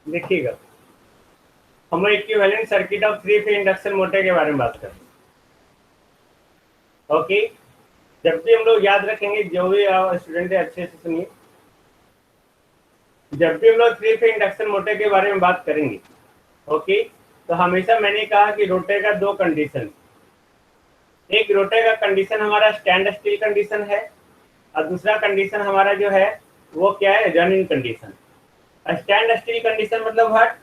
देखिएगा, हम लोग equivalent circuit of three phase induction motor के बारे में बात करें। ओके, जब भी हम लोग याद रखेंगे, जो भी स्टूडेंट है अच्छे से सुनिए, जब भी हम लोग थ्री फेज इंडक्शन मोटर के बारे में बात करेंगे, ओके, तो हमेशा मैंने कहा कि रोटर का दो कंडीशन, एक रोटर का कंडीशन हमारा स्टैंड स्टिल कंडीशन है और दूसरा कंडीशन हमारा जो है वो क्या है, running condition. Stand still condition मतलब what,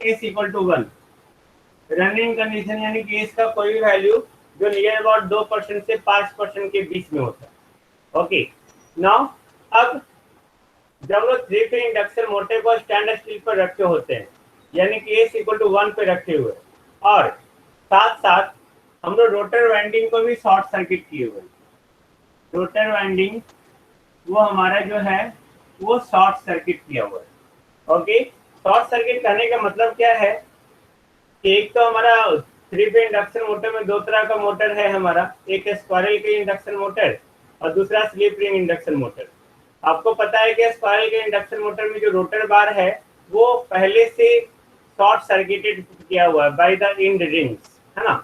s equal to 1। Running condition यानी कि इसका कोई भी वैल्यू जो नियर अबाउट 2% से 5% के बीच में होता है। ओके, नाउ अब जब लोग थ्री फेज इंडक्शन मोटर को स्टैंड स्टिल पर रखे होते हैं, यानी कि एस इक्वल टू 1 पे रखे हुए, और साथ साथ हम लोग रोटर वाइंडिंग को भी शॉर्ट सर्किट किए हुए। रोटर वाइंडिंग वो हमारा जो है वो शॉर्ट सर्किट किया हुआ है। ओके, शॉर्ट सर्किट करने का मतलब क्या है कि एक तो हमारा थ्री फेज इंडक्शन मोटर में दो तरह का मोटर है हमारा, एक स्क्वायरल के इंडक्शन मोटर और दूसरा स्लिप रिंग इंडक्शन मोटर। आपको पता है कि स्क्वायरल के इंडक्शन मोटर में जो रोटर बार है वो पहले से शॉर्ट सर्किटेड किया हुआ है बाय द इंड रिंग्स, है ना।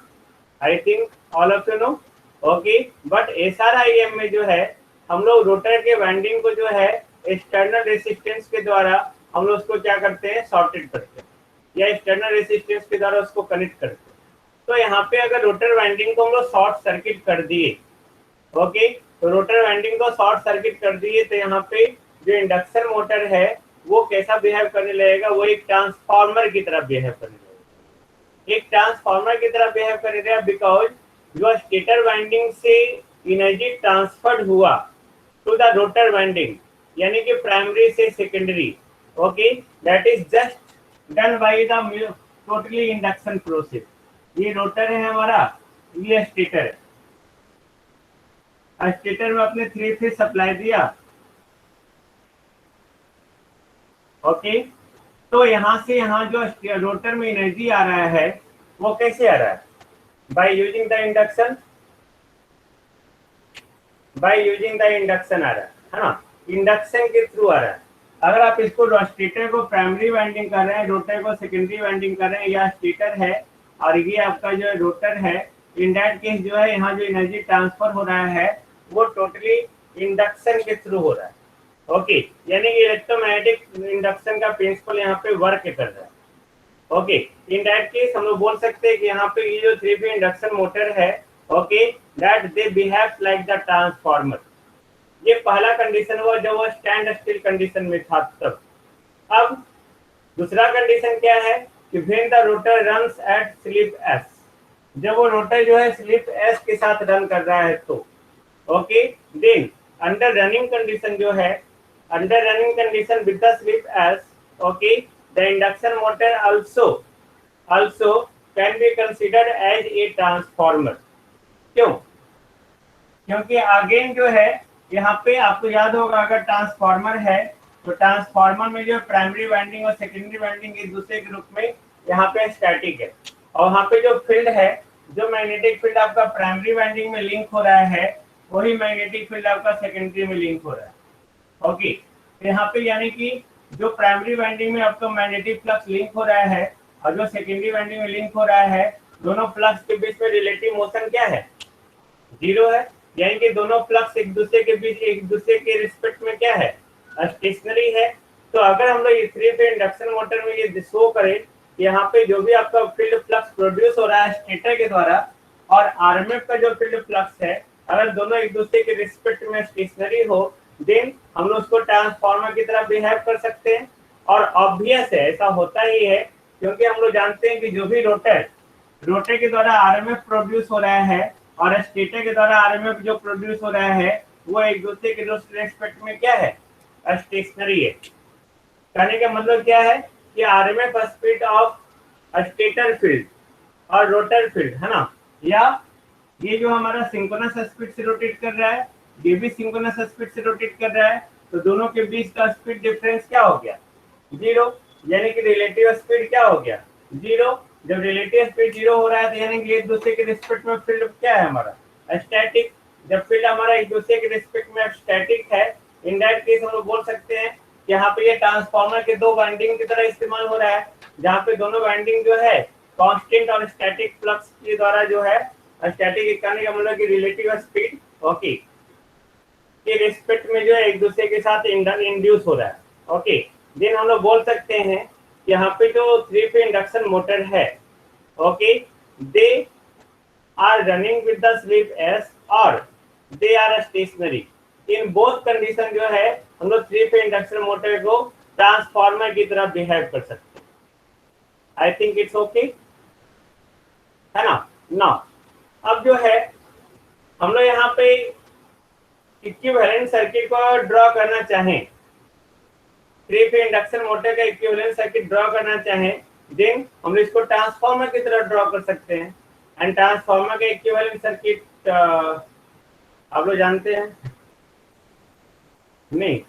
I think all of you know. Okay, but SRIM में जो है हम लोग रोटर के वाइंडिंग को जो है एक्सटर्नल रेसिस्टेंस के द्वारा हम लोग उसको क्या करते हैं, शॉर्टेड करते हैं या एक्सटर्नल रेसिस्टेंस के द्वारा उसको कनेक्ट करते हैं। तो यहाँ पे अगर रोटर वाइंडिंग को हम लोग शॉर्ट सर्किट कर दिए, ओके, तो रोटर वाइंडिंग को शॉर्ट सर्किट कर दिए तो यहाँ पे जो इंडक्शन मोटर है वो कैसा बिहेव करने लगेगा, वो एक ट्रांसफार्मर की तरह बिहेव करने लगेगा, एक ट्रांसफार्मर की तरह बिहेव करेगा, बिकॉज जो स्टेटर वाइंडिंग से एनर्जी ट्रांसफर्ड हुआ टू द रोटर वाइंडिंग, यानी कि प्राइमरी से secondary, okay, that is just done by the totally induction process. ये रोटर है हमारा, ये स्टेटर है। स्टेटर में अपने थ्री फेज सप्लाई दिया, ओके, तो यहाँ से यहाँ जो रोटर में एनर्जी आ रहा है वो कैसे आ रहा है, by using the induction, by using the induction आ रहा है ना, इंडक्शन के थ्रू आ रहा है। अगर आप इसको स्टेटर को प्राइमरी वाइंडिंग कर रहे हैं, रोटर को सेकेंडरी वाइंडिंग कर रहे हैं, या स्टेटर है और ये आपका जो रोटर है, इन दैट केस जो है यहाँ जो एनर्जी ट्रांसफर हो रहा है वो टोटली इंडक्शन के थ्रू हो रहा है। ओके, यानी कि इलेक्ट्रोमैग्नेटिक इंडक्शन का प्रिंसिपल यहाँ पे वर्क कर रहा है। ओके, इन दैट केस हम लोग बोल सकते हैं कि यहाँ पे ये जो थ्री फेज इंडक्शन मोटर है, okay, that they behave like the transformer. ये पहला कंडीशन हुआ जब वो स्टैंड स्टिल कंडीशन में था तब। अब दूसरा कंडीशन क्या है कि when the rotor runs at slip S, जब वो रोटर जो है स्लिप एस के साथ रन कर रहा है तो, okay, then under running condition जो है, under running condition with the slip S, okay, the induction motor also can be considered as a transformer। क्यों? क्योंकि अगेन जो है यहाँ पे आपको याद होगा, अगर ट्रांसफार्मर है तो ट्रांसफार्मर में जो प्राइमरी वाइंडिंग और सेकेंडरी वाइंडिंग एक दूसरे के रूप में यहाँ पे स्टैटिक है, और वहाँ पे जो फील्ड है, जो मैग्नेटिक फील्ड आपका प्राइमरी वाइंडिंग में लिंक हो रहा है वही मैग्नेटिक फील्ड आपका सेकेंडरी में लिंक हो रहा है। ओके, तो यहाँ पे यानी कि जो प्राइमरी वाइंडिंग में आपका मैग्नेटिक फ्लक्स लिंक हो रहा है और जो सेकेंडरी वाइंडिंग में लिंक हो रहा है, दोनों फ्लक्स के बीच में रिलेटिव मोशन क्या है, जीरो है। यानी कि दोनों फ्लक्स एक दूसरे के बीच, एक दूसरे के रिस्पेक्ट में क्या है, स्टेशनरी है। तो अगर हम लोग थ्री फेज इंडक्शन मोटर में ये शो करें कि यहाँ पे जो भी आपका फील्ड फ्लक्स प्रोड्यूस हो रहा है स्टेटर के द्वारा और आरएमएफ का जो फील्ड फ्लक्स है, अगर दोनों एक दूसरे के रिस्पेक्ट में स्टेशनरी हो, देन हम लोग उसको ट्रांसफार्मर की तरह बिहेव कर सकते हैं। और ऑब्वियस है ऐसा होता ही है, क्योंकि हम लोग जानते हैं कि जो भी रोटर के द्वारा आरएमएफ प्रोड्यूस हो रहा है और स्टेटर के द्वारा आरएमएफ जो प्रोड्यूस हो रहा है वो एक दूसरे के रेस्पेक्ट में क्या है, स्टेशनरी है। कहने का मतलब क्या है कि RMF speed of stator field और रोटर फील्ड, है ना, या ये जो हमारा सिंक्रोनस स्पीड से रोटेट कर रहा है, ये भी सिंक्रोनस स्पीड से रोटेट कर रहा है, तो दोनों के बीच का स्पीड डिफरेंस क्या हो गया, जीरो। यानी कि रिलेटिव स्पीड क्या हो गया, जीरो। जब रिलेटिव स्पीड जीरो हो रहा है तो यानी कि एक दूसरे के रिस्पेक्ट में फील्ड क्या है हमारा, स्टैटिक। जब फील्ड हमारा एक दूसरे के रिस्पेक्ट में स्टैटिक है, इन दैट केस हम लोग बोल सकते हैं कि यहाँ पे ये ट्रांसफार्मर के दो वाइंडिंग की तरह इस्तेमाल हो रहा है, जहाँ पे दोनों वाइंडिंग जो है कांस्टेंट और स्टैटिक फ्लक्स के द्वारा जो है, स्टैटिक कहने का मतलब कि रिलेटिव स्पीड ओके के रिस्पेक्ट में जो है एक दूसरे के साथ इंड्यूस हो रहा है। ओके, देन हम लोग बोल सकते हैं यहाँ पे जो 3 फेज इंडक्शन मोटर है, okay, they are running with the slip s और they are stationary. In both condition जो है हम लोग 3 फेज इंडक्शन मोटर को ट्रांसफार्मर की तरह बिहेव कर सकते हैं। आई थिंक इट्स ओके, है ना। ना अब जो है हम लोग यहाँ पे इक्विवेलेंट सर्किट को ड्रॉ करना चाहें, 3 फेज इंडक्शन मोटर का इक्विवेलेंट सर्किट ड्रॉ करना चाहें, देन हम इसको ट्रांसफार्मर की तरह ड्रॉ कर सकते हैं। एंड ट्रांसफार्मर का इक्विवेलेंट सर्किट आप लोग जानते हैं? नहीं,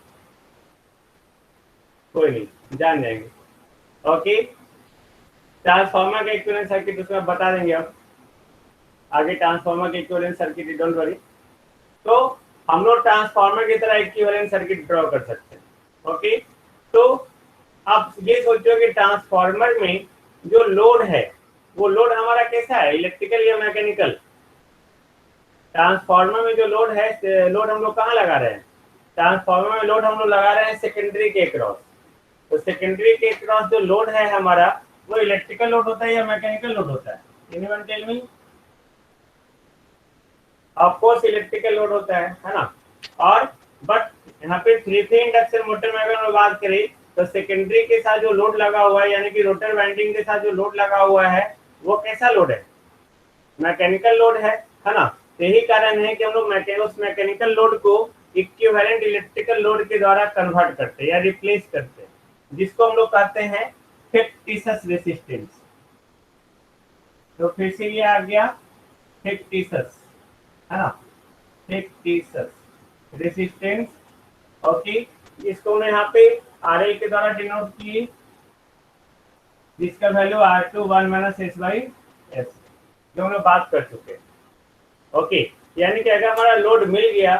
कोई नहीं, जान जाएंगे। ओके, ट्रांसफार्मर का इक्विवेलेंट सर्किट उसमें बता देंगे अब आगे, ट्रांसफार्मर के इक्विवेलेंट सर्किट, डोंट वरी। तो हम लोग ट्रांसफार्मर की तरह इक्विवेलेंट सर्किट ड्रॉ कर सकते हैं। ओके, तो आप ये सोचो कि ट्रांसफार्मर में जो लोड है वो लोड हमारा कैसा है, इलेक्ट्रिकल या मैकेनिकल? ट्रांसफार्मर में जो लोड है, लोड हम लोग कहाँ लगा रहे हैं? ट्रांसफार्मर में लोड हम लोग लगा रहे हैं सेकेंडरी के क्रॉस। तो सेकेंडरी के क्रॉस जो लोड है हमारा, वो इलेक्ट्रिकल लोड होता है या मैकेनिकल लोड होता है? Anyone tell me? Of course electrical load होता है ना। और बट यहाँ पे 3 फेज इंडक्शन मोटर में अगर हम बात करें तो सेकेंडरी के साथ जो लोड लगा हुआ है, यानी कि रोटर वाइंडिंग के साथ जो लोड लगा हुआ है, वो कैसा लोड है? मैकेनिकल लोड है ना। यही कारण है कि हम लोग मैकेनिकल लोड को इक्विवेलेंट इलेक्ट्रिकल लोड के द्वारा कन्वर्ट करते हैं या रिप्लेस करते हैं, जिसको हम लोग कहते हैं फिक्टिशियस रेसिस्टेंस। तो फिर से ये आ गया फिक्टिशियस, है ना, फिक्टिशियस रेसिस्टेंस। ओके, इसको हमने यहाँ पे आर के द्वारा डिनोट किए, जिसका value R2 1 minus S by S, जो हम लोग बात कर चुके हैं। ओके, यानी कि अगर हमारा लोड मिल गया,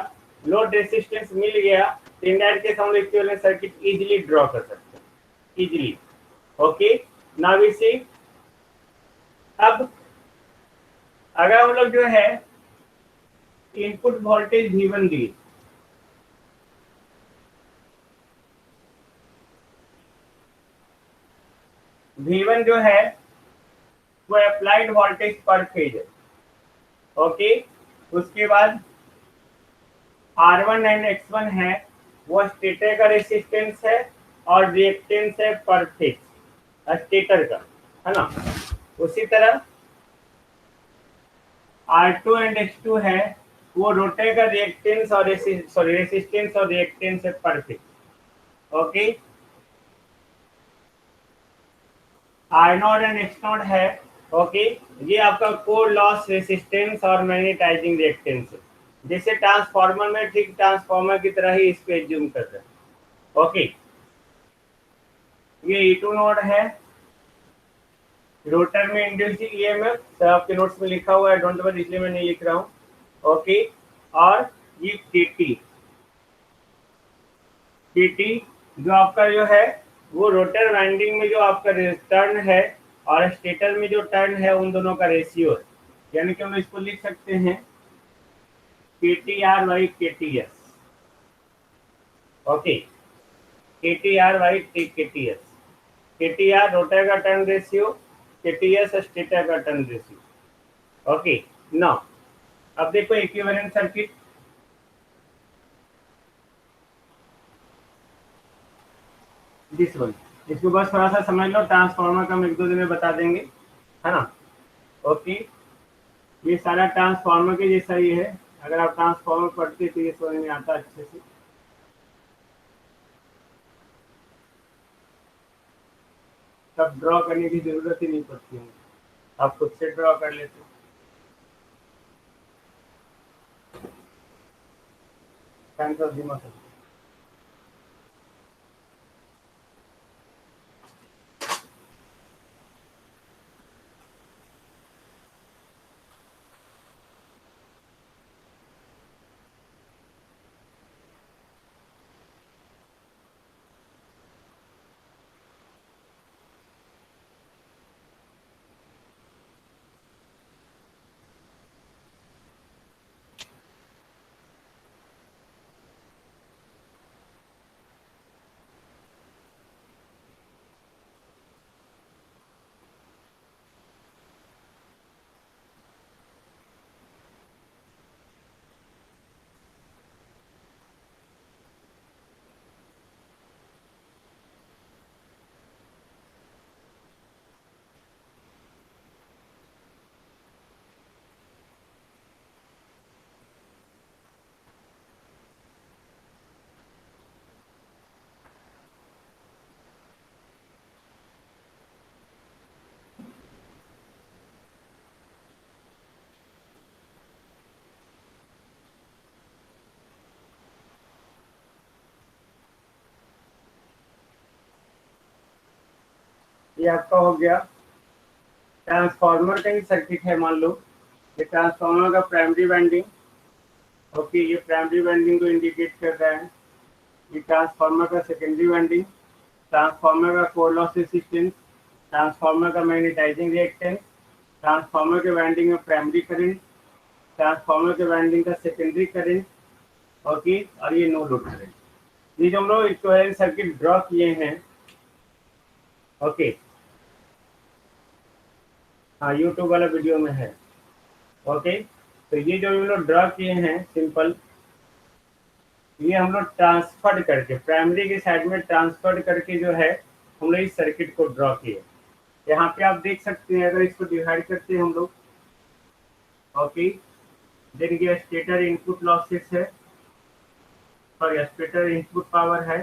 लोड रेसिस्टेंस मिल गया, तो इन दैट केस हम लोग इक्विवेलेंट सर्किट इजीली ड्रॉ कर सकते हैं, इजीली। ओके, नाउ वी सी, अब अगर हम लोग जो है इनपुट वोल्टेज V1 दी, V1 जो है वो अप्लाइड वोल्टेज पर फेज है। ओके, उसके बाद R1 एंड X1 है, वो स्टेटर का रेसिस्टेंस है और रिएक्टेंस है पर फेज स्टेटर का, है ना। उसी तरह R2 एंड X2 है, वो रोटर का रिएक्टेंस और रेसिस्टेंस और रिएक्टेंस है पर phase. Okay, R0 and X0 है, ओके, ये आपका कोर लॉस रेसिस्टेंस और मैग्नेटाइजिंग रिएक्टेंस है, जैसे ट्रांसफार्मर में, ठीक ट्रांसफार्मर की तरह ही इसको एज्यूम कर रहे हैं। ओके, ये E2 नोड है, रोटर में इंड्यूस्ड ईएमएफ, सब आपके नोट्स में लिखा हुआ है, डोंट वरी, इसलिए मैं नहीं लिख रहा हूँ। ओके, और ये केटी जो आपका जो है वो रोटर वाइंडिंग में जो आपका टर्न है और स्टेटर में जो टर्न है, उन दोनों का रेशियो है, यानी कि हम इसको लिख सकते हैं KTR by KTS। Okay, KTR by KTS, KTR rotor का टर्न रेशियो, KTS स्टेटर का टर्न रेशियो। ओके, नाउ अब देखो इक्विवेलेंट सर्किट, दिस वन, इसको बस थोड़ा सा समझ लो, ट्रांसफार्मर का हम 1-2 दिन में बता देंगे, है ना। ओके, ये सारा ट्रांसफार्मर के जैसा ही है, अगर आप ट्रांसफार्मर पढ़ते तो ये समझ में आता अच्छे से। तब ड्रॉ करने की जरूरत ही नहीं पड़ती है, आप खुद से ड्रॉ कर लेते हो। थैंक्स ऑफ दिमाग। ये आपका हो गया ट्रांसफार्मर का ही सर्किट है। मान लो ये ट्रांसफार्मर का प्राइमरी वाइंडिंग। ओके, ये प्राइमरी वाइंडिंग को इंडिकेट कर रहा है। ये ट्रांसफार्मर का सेकेंडरी वाइंडिंग, ट्रांसफार्मर का कोर लॉस रेसिस्टेंस, ट्रांसफार्मर का मैग्नेटाइजिंग रिएक्टेंस, ट्रांसफार्मर के वाइंडिंग में प्राइमरी करंट, ट्रांसफार्मर के वाइंडिंग का सेकेंडरी करंट। ओके, और ये नो लोड करंट। ये जो हम लोग इक्विवेलेंट सर्किट ड्रॉ किए हैं। ओके, हाँ, यूट्यूब वाला वीडियो में है। ओके, तो ये जो हम लोग ड्रॉ किए हैं सिंपल, ये हम लोग ट्रांसफर करके प्राइमरी के साइड में ट्रांसफर करके जो है हम लोग इस सर्किट को ड्रॉ किए। यहाँ पे आप देख सकते हैं, अगर इसको डिवाइड करते हैं हम लोग। ओके, देन ये स्टेटर इनपुट लॉसेस है और स्टेटर इनपुट पावर है।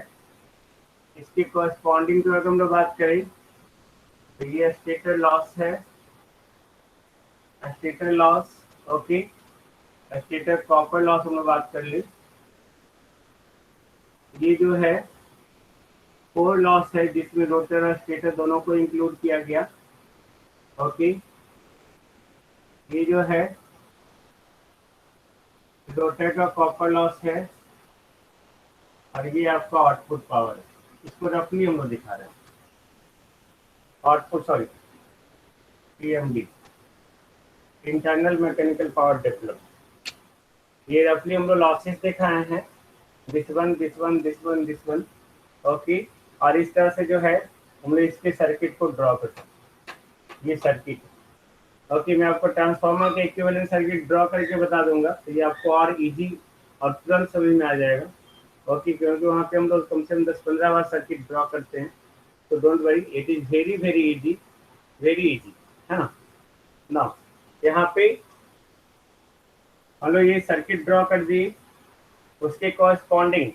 इसकी कॉरस्पॉन्डिंग तो अगर हम लोग बात करें तो ये स्टेटर लॉस है, stator loss. Okay, stator copper loss हम लोग बात कर ली। ये जो है कोर लॉस है, जिसमें रोटर और स्टेटर दोनों को इंक्लूड किया गया। ओके, ये जो है रोटर का कॉपर लॉस है और ये आपका आउटपुट पावर है। इसको रफली हम लोग दिखा रहे हैं। Output, sorry, PMD, internal mechanical power develop. ये रफली हम लोग लॉसेस दिखाए हैं, this one, this one, this one, this one. Okay, और इस तरह से जो है हम लोग इसके सर्किट को ड्रॉ करते हैं। ये सर्किट, ओके, मैं आपको ट्रांसफार्मर के इक्विवेलेंट सर्किट ड्रॉ करके बता दूंगा, तो ये आपको और इजी और तुरंत समझ में आ जाएगा। ओके, क्योंकि वहाँ पे हम लोग कम से कम 10-15 बार सर्किट ड्रॉ करते हैं। तो don't worry, it is very very easy, very easy, है ना। ना, यहाँ पे हम लोग ये सर्किट ड्रॉ कर दिए। उसके कॉरस्पॉन्डिंग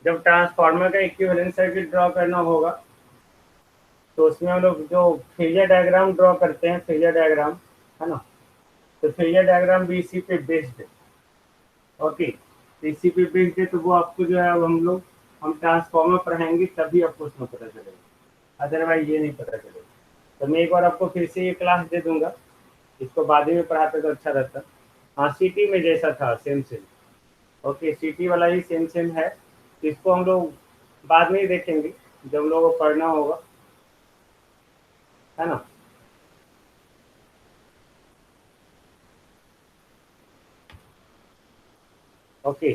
जब ट्रांसफार्मर का इक्विवेलेंट सर्किट ड्रॉ करना होगा तो उसमें हम लोग जो फेजर डायग्राम ड्रॉ करते हैं, फेजर डायग्राम, है ना, तो फेजर डायग्राम भी इसी पे बेस्ड है। ओके, तो इसी पे बेस्ड है, तो वो आपको जो है अब हम ट्रांसफार्मर पढ़ाएंगे तभी आपको उसमें पता चलेगा, अदरवाइज ये नहीं पता चलेगा। तो मैं एक बार आपको फिर से ये क्लास दे दूंगा, इसको बाद में पढ़ाते तो अच्छा रहता। हाँ, सिटी में जैसा था सेम सेम। ओके, सिटी वाला ही सेम सेम है। इसको हम लोग बाद में ही देखेंगे जब हम लोगों को पढ़ना होगा, है ना। ओके,